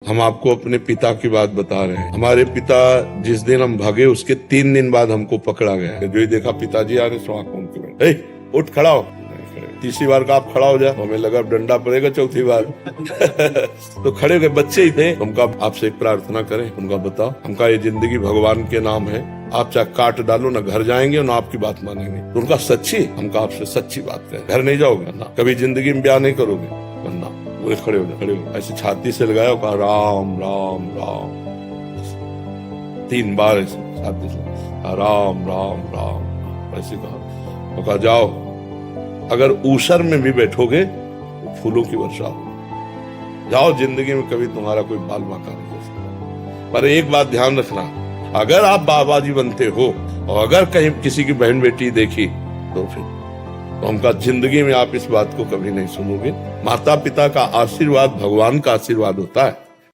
हम आपको अपने पिता की बात बता रहे हैं। हमारे पिता जिस दिन हम भागे उसके 3 दिन बाद हमको पकड़ा गया। जो ही देखा पिताजी आ रहे सो आंख मूंद के बैठे, उठ खड़ा हो। तीसरी बार का आप खड़ा हो जाए, हमें लगा डंडा पड़ेगा चौथी बार। तो खड़े हो गए, बच्चे ही थे। हमका आपसे एक प्रार्थना करें, उनका बताओ, हमका ये जिंदगी भगवान के नाम है, आप चाहे काट डालो, ना घर जाएंगे ना आपकी बात मानेंगे। तो उनका सच्ची, हमका आपसे सच्ची बात करें, घर नहीं जाओगे ना, कभी जिंदगी में ब्याह नहीं करोगे वरना। बोले खड़े हो जाओ, खड़े हो। ऐसे छाती से लगाया, कहा राम राम राम 3 बार ऐसे छाती से, राम राम राम ऐसे कहा। जाओ, अगर ऊसर में भी बैठोगे तो फूलों की वर्षा हो। जाओ, जिंदगी में कभी तुम्हारा कोई बाल बांका नहीं हो सकता। पर एक बात ध्यान रखना, अगर आप बाबा जी बनते हो और अगर कहीं किसी की बहन बेटी देखी तो फिर तो हमका जिंदगी में आप इस बात को कभी नहीं सुनोगे। माता पिता का आशीर्वाद भगवान का आशीर्वाद होता है।